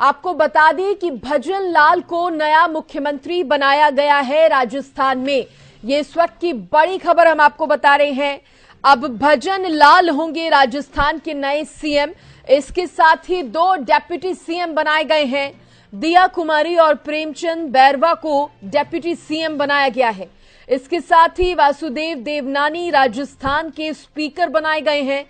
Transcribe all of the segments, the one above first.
आपको बता दें कि भजन लाल को नया मुख्यमंत्री बनाया गया है राजस्थान में। ये इस वक्त की बड़ी खबर हम आपको बता रहे हैं। अब भजन लाल होंगे राजस्थान के नए सीएम। इसके साथ ही 2 डेप्यूटी सीएम बनाए गए हैं। दिया कुमारी और प्रेमचंद बैरवा को डेप्यूटी सीएम बनाया गया है। इसके साथ ही वासुदेव देवनानी राजस्थान के स्पीकर बनाए गए हैं।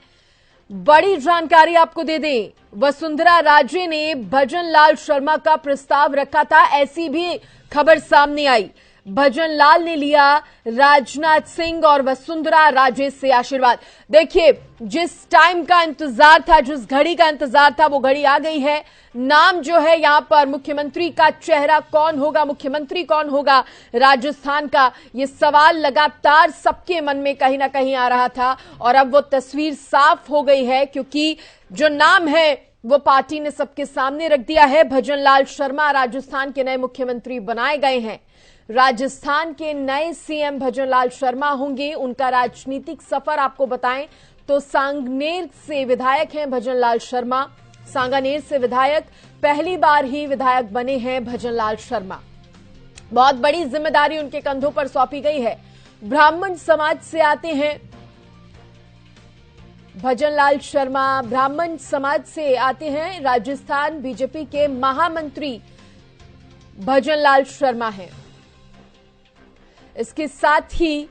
बड़ी जानकारी आपको दे दें, वसुंधरा राजे ने भजन लाल शर्मा का प्रस्ताव रखा था, ऐसी भी खबर सामने आई। भजन लाल ने लिया राजनाथ सिंह और वसुंधरा राजे से आशीर्वाद। देखिए, जिस टाइम का इंतजार था, जिस घड़ी का इंतजार था, वो घड़ी आ गई है। नाम जो है यहां पर मुख्यमंत्री का चेहरा कौन होगा, मुख्यमंत्री कौन होगा राजस्थान का, ये सवाल लगातार सबके मन में कहीं ना कहीं आ रहा था और अब वो तस्वीर साफ हो गई है, क्योंकि जो नाम है वो पार्टी ने सबके सामने रख दिया है। भजन लाल शर्मा राजस्थान के नए मुख्यमंत्री बनाए गए हैं। राजस्थान के नए सीएम भजन लाल शर्मा होंगे। उनका राजनीतिक सफर आपको बताएं तो सांगनेर से विधायक हैं भजन लाल शर्मा। सांगानेर से विधायक, पहली बार ही विधायक बने हैं भजन लाल शर्मा। बहुत बड़ी जिम्मेदारी उनके कंधों पर सौंपी गई है। ब्राह्मण समाज से आते हैं भजन लाल शर्मा, ब्राह्मण समाज से आते हैं। राजस्थान बीजेपी के महामंत्री भजन लाल शर्मा हैं। इसके साथ ही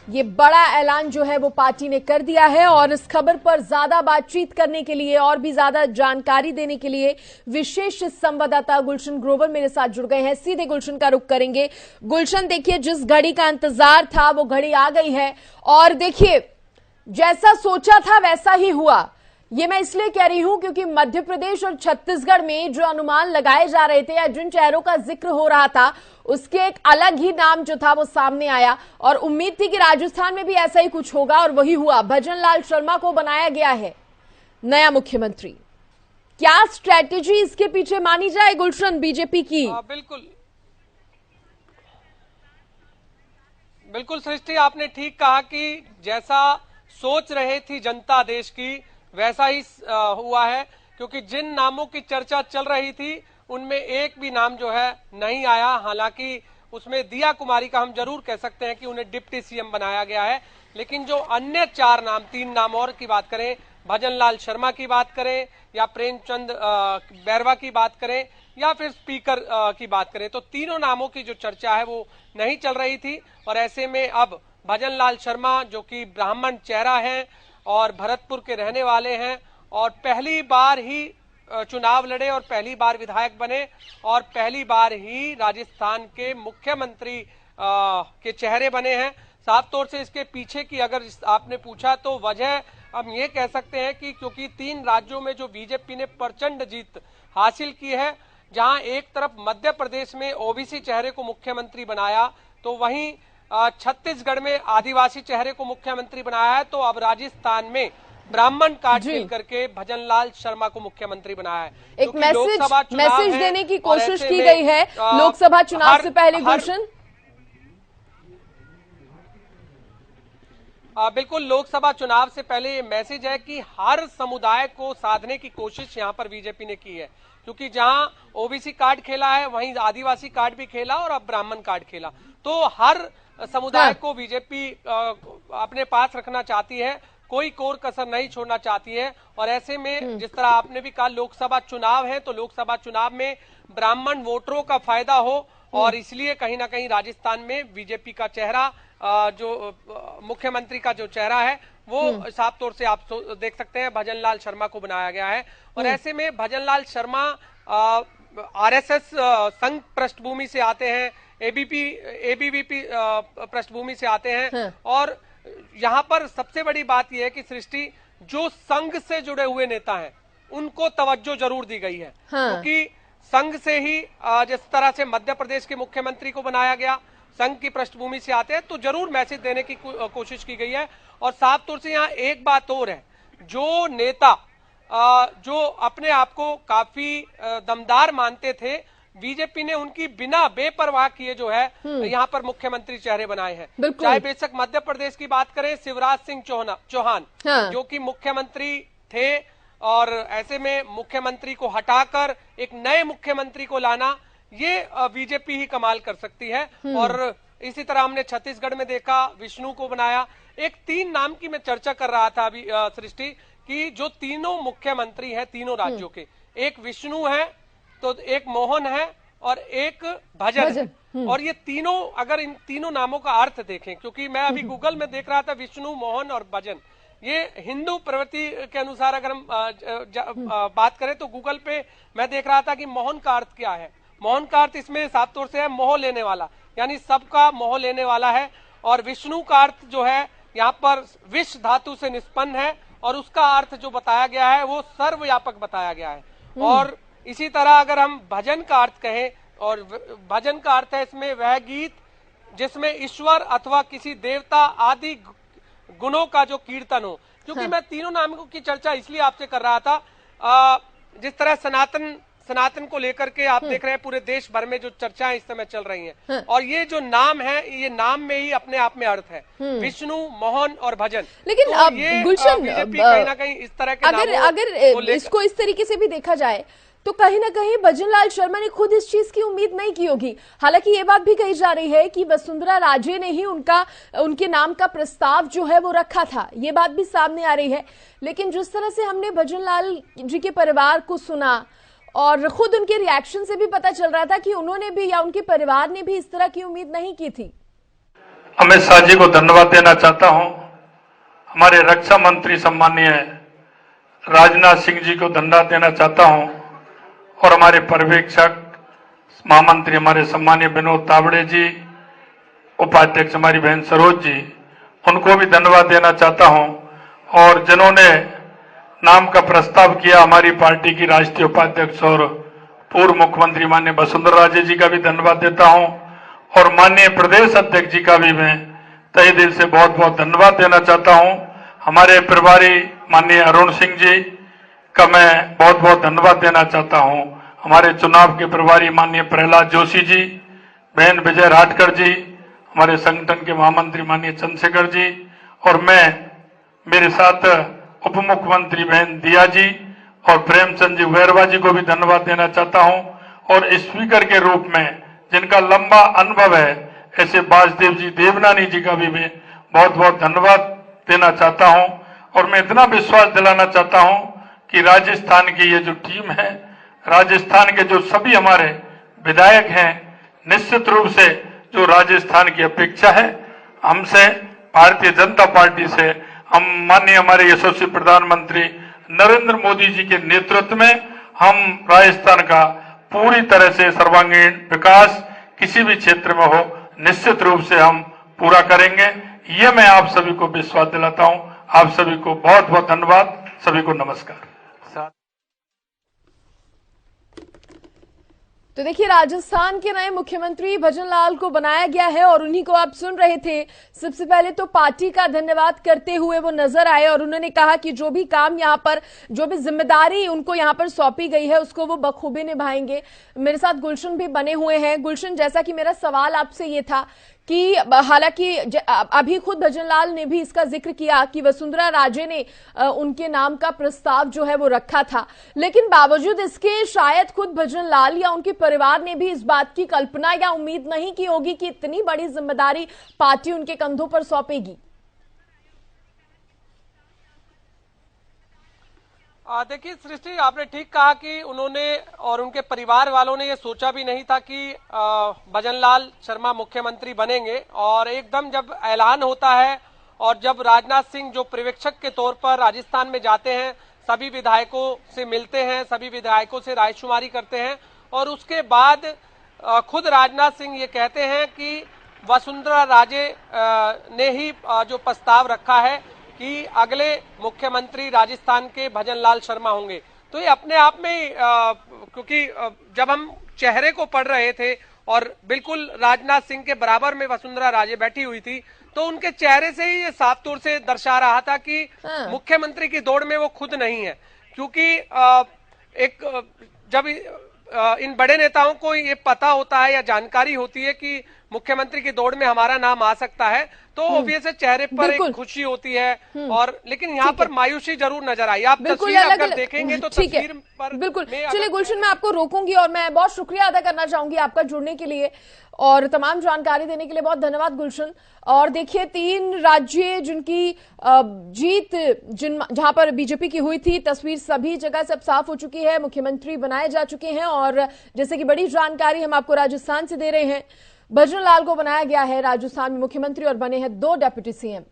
ये बड़ा ऐलान जो है वो पार्टी ने कर दिया है और इस खबर पर ज्यादा बातचीत करने के लिए और भी ज्यादा जानकारी देने के लिए विशेष संवाददाता गुलशन ग्रोवर मेरे साथ जुड़ गए हैं। सीधे गुलशन का रुख करेंगे। गुलशन, देखिए, जिस घड़ी का इंतजार था वो घड़ी आ गई है और देखिए, जैसा सोचा था वैसा ही हुआ। ये मैं इसलिए कह रही हूं क्योंकि मध्य प्रदेश और छत्तीसगढ़ में जो अनुमान लगाए जा रहे थे या जिन चेहरों का जिक्र हो रहा था, उसके एक अलग ही नाम जो था वो सामने आया और उम्मीद थी कि राजस्थान में भी ऐसा ही कुछ होगा और वही हुआ। भजन लाल शर्मा को बनाया गया है नया मुख्यमंत्री। क्या स्ट्रैटेजी इसके पीछे मानी जाए गुलशन बीजेपी की? बिल्कुल सृष्टि, आपने ठीक कहा कि जैसा सोच रहे थी जनता देश की वैसा ही हुआ है, क्योंकि जिन नामों की चर्चा चल रही थी उनमें एक भी नाम जो है नहीं आया। हालांकि उसमें दिया कुमारी का हम जरूर कह सकते हैं कि उन्हें डिप्टी सीएम बनाया गया है, लेकिन जो अन्य 3 नाम और की बात करें, भजन लाल शर्मा की बात करें या प्रेमचंद बैरवा की बात करें या फिर स्पीकर की बात करें, तो तीनों नामों की जो चर्चा है वो नहीं चल रही थी। और ऐसे में अब भजन लाल शर्मा, जो कि ब्राह्मण चेहरा है और भरतपुर के रहने वाले हैं और पहली बार ही चुनाव लड़े और पहली बार विधायक बने और पहली बार ही राजस्थान के मुख्यमंत्री के चेहरे बने हैं। साफ तौर से इसके पीछे की अगर आपने पूछा तो वजह हम ये कह सकते हैं कि क्योंकि 3 राज्यों में जो बीजेपी ने प्रचंड जीत हासिल की है, जहां एक तरफ मध्य प्रदेश में ओबीसी चेहरे को मुख्यमंत्री बनाया, तो वहीं छत्तीसगढ़ में आदिवासी चेहरे को मुख्यमंत्री बनाया है, तो अब राजस्थान में ब्राह्मण कार्ड खेल करके भजन लाल शर्मा को मुख्यमंत्री बनाया है। एक मैसेज देने की कोशिश की गई है लोकसभा चुनाव से पहले गुलशन। बिल्कुल, लोकसभा चुनाव से पहले ये मैसेज है कि हर समुदाय को साधने की कोशिश यहाँ पर बीजेपी ने की है, क्योंकि जहां ओबीसी कार्ड खेला है वहीं आदिवासी कार्ड भी खेला और अब ब्राह्मण कार्ड खेला, तो हर समुदाय को बीजेपी अपने पास रखना चाहती है, कोई कोर कसर नहीं छोड़ना चाहती है। और ऐसे में जिस तरह आपने भी कहा लोकसभा चुनाव है, तो लोकसभा चुनाव में ब्राह्मण वोटरों का फायदा हो और इसलिए कहीं ना कहीं राजस्थान में बीजेपी का चेहरा, जो मुख्यमंत्री का जो चेहरा है वो साफ तौर से आप देख सकते हैं भजन लाल शर्मा को बनाया गया है। और ऐसे में भजन लाल शर्मा आरएसएस संघ पृष्ठभूमि से आते हैं, एबीवीपी पृष्ठभूमि से आते हैं और यहाँ पर सबसे बड़ी बात यह है कि सृष्टि, जो संघ से जुड़े हुए नेता हैं उनको तवज्जो जरूर दी गई है, क्योंकि संघ से ही जिस तरह से मध्य प्रदेश के मुख्यमंत्री को बनाया गया, संघ की पृष्ठभूमि से आते हैं, तो जरूर मैसेज देने की कोशिश की गई है। और साफ तौर से यहाँ एक बात और है, जो नेता जो अपने आप को काफी दमदार मानते थे, बीजेपी ने उनकी बिना बेपरवाह किए जो है यहाँ पर मुख्यमंत्री चेहरे बनाए हैं। चाहे बेशक मध्य प्रदेश की बात करें, शिवराज सिंह चौहान जो कि मुख्यमंत्री थे और ऐसे में मुख्यमंत्री को हटाकर एक नए मुख्यमंत्री को लाना, ये बीजेपी ही कमाल कर सकती है। और इसी तरह हमने छत्तीसगढ़ में देखा, विष्णु को बनाया। एक 3 नाम की मैं चर्चा कर रहा था अभी सृष्टि, कि जो तीनों मुख्यमंत्री हैं तीनों राज्यों के, एक विष्णु है, तो एक मोहन है और एक भजन है। और ये तीनों, अगर इन तीनों नामों का अर्थ देखें, क्योंकि मैं अभी गूगल में देख रहा था, विष्णु, मोहन और भजन, ये हिंदू प्रवृत्ति के अनुसार अगर हम बात करें तो गूगल पे मैं देख रहा था कि मोहन का अर्थ क्या है। मोहन का अर्थ इसमें साफ तौर से है मोह लेने वाला, यानी सबका मोह लेने वाला है। और विष्णु का अर्थ जो है यहाँ पर विष धातु से निष्पन्न है, और उसका अर्थ जो बताया गया है वो सर्वव्यापक बताया गया है। और इसी तरह अगर हम भजन का अर्थ कहें, और भजन का अर्थ है इसमें वह गीत जिसमें ईश्वर अथवा किसी देवता आदि गुणों का जो कीर्तन हो। क्योंकि मैं तीनों नामों की चर्चा इसलिए आपसे कर रहा था, जिस तरह सनातन को लेकर के आप देख रहे हैं पूरे देश भर में जो चर्चाएं इस समय चल रही हैं, और ये जो नाम है, ये नाम में ही अपने आप में अर्थ है, विष्णु, मोहन और भजन। लेकिन तो ये गुलशन, बीजेपी कहीं ना कहीं इस तरह के अगर इसको इस तरीके से भी देखा जाए तो कहीं ना कहीं भजन लाल शर्मा ने खुद इस चीज की उम्मीद नहीं की होगी। हालांकि ये बात भी कही जा रही है कि वसुंधरा राजे ने ही उनके नाम का प्रस्ताव जो है वो रखा था, ये बात भी सामने आ रही है। लेकिन जिस तरह से हमने भजन लाल जी के परिवार को सुना और खुद उनके रिएक्शन से भी पता चल रहा था कि उन्होंने भी या उनके परिवार ने भी इस तरह की उम्मीद नहीं की थी। अमित शाह जी को धन्यवाद देना चाहता हूं, हमारे रक्षा मंत्री सम्माननीय राजनाथ सिंह जी को धन्यवाद देना चाहता हूं, और हमारे पर्यवेक्षक महामंत्री हमारे सम्मानीय विनोद तावड़े जी, उपाध्यक्ष हमारी बहन सरोज जी, उनको भी धन्यवाद देना चाहता हूं। और जिन्होंने नाम का प्रस्ताव किया, हमारी पार्टी की राष्ट्रीय उपाध्यक्ष और पूर्व मुख्यमंत्री माननीय वसुंधरा राजे जी का भी धन्यवाद देता हूं, और माननीय प्रदेश अध्यक्ष जी का भी मैं तहे दिल से बहुत बहुत धन्यवाद देना चाहता हूं। हमारे प्रभारी माननीय अरुण सिंह जी का मैं बहुत बहुत धन्यवाद देना चाहता हूं। हमारे चुनाव के प्रभारी माननीय प्रहलाद जोशी जी, बहन विजय राठकर जी, हमारे संगठन के महामंत्री माननीय चंद्रशेखर जी, और मैं मेरे साथ उप मुख्यमंत्री बहन दिया जी और प्रेमचंद जी वैरवा जी को भी धन्यवाद देना चाहता हूं। और स्पीकर के रूप में जिनका लंबा अनुभव है, ऐसे वासुदेव जी देवनानी जी का भी मैं बहुत बहुत धन्यवाद देना चाहता हूं। और मैं इतना विश्वास दिलाना चाहता हूं कि राजस्थान की ये जो टीम है, राजस्थान के जो सभी हमारे विधायक हैं, निश्चित रूप से जो राजस्थान की अपेक्षा है हमसे, भारतीय जनता पार्टी से, हम माननीय हमारे यशस्वी प्रधानमंत्री नरेंद्र मोदी जी के नेतृत्व में हम राजस्थान का पूरी तरह से सर्वांगीण विकास किसी भी क्षेत्र में हो, निश्चित रूप से हम पूरा करेंगे। ये मैं आप सभी को विश्वास दिलाता हूं। आप सभी को बहुत बहुत धन्यवाद, सभी को नमस्कार। तो देखिए, राजस्थान के नए मुख्यमंत्री भजन लाल को बनाया गया है और उन्हीं को आप सुन रहे थे। सबसे पहले तो पार्टी का धन्यवाद करते हुए वो नजर आए और उन्होंने कहा कि जो भी काम यहाँ पर, जो भी जिम्मेदारी उनको यहाँ पर सौंपी गई है उसको वो बखूबी निभाएंगे। मेरे साथ गुलशन भी बने हुए हैं। गुलशन, जैसा कि मेरा सवाल आपसे ये था कि हालांकि अभी खुद भजन लाल ने भी इसका जिक्र किया कि वसुंधरा राजे ने उनके नाम का प्रस्ताव जो है वो रखा था, लेकिन बावजूद इसके शायद खुद भजन लाल या उनके परिवार ने भी इस बात की कल्पना या उम्मीद नहीं की होगी कि इतनी बड़ी जिम्मेदारी पार्टी उनके कंधों पर सौंपेगी। देखिए सृष्टि, आपने ठीक कहा कि उन्होंने और उनके परिवार वालों ने ये सोचा भी नहीं था कि भजन लाल शर्मा मुख्यमंत्री बनेंगे। और एकदम जब ऐलान होता है और जब राजनाथ सिंह जो पर्यवेक्षक के तौर पर राजस्थान में जाते हैं, सभी विधायकों से मिलते हैं, सभी विधायकों से रायशुमारी करते हैं, और उसके बाद खुद राजनाथ सिंह ये कहते हैं कि वसुंधरा राजे ने ही जो प्रस्ताव रखा है कि अगले मुख्यमंत्री राजस्थान के भजन लाल शर्मा होंगे। तो ये अपने आप में क्योंकि जब हम चेहरे को पढ़ रहे थे और बिल्कुल राजनाथ सिंह के बराबर में वसुंधरा राजे बैठी हुई थी, तो उनके चेहरे से ही ये साफ तौर से दर्शा रहा था कि मुख्यमंत्री की दौड़ में वो खुद नहीं है। क्योंकि जब इन बड़े नेताओं को ये पता होता है या जानकारी होती है कि मुख्यमंत्री की दौड़ में हमारा नाम आ सकता है, तो ऑब्वियस है चेहरे पर एक खुशी होती है। और लेकिन यहाँ पर मायूसी जरूर नजर आई। आप तस्वीर अगर देखेंगे तो तस्वीर पर बिल्कुल। चलिए गुलशन, मैं आपको रोकूंगी और मैं बहुत शुक्रिया अदा करना चाहूंगी आपका जुड़ने के लिए और तमाम जानकारी देने के लिए। बहुत धन्यवाद गुलशन। और देखिए 3 राज्य जिनकी जीत जहां पर बीजेपी की हुई थी, तस्वीर सभी जगह से अब साफ हो चुकी है, मुख्यमंत्री बनाए जा चुके हैं। और जैसे कि बड़ी जानकारी हम आपको राजस्थान से दे रहे हैं, भजन लाल को बनाया गया है राजस्थान में मुख्यमंत्री और बने हैं 2 डेप्यूटी सीएम।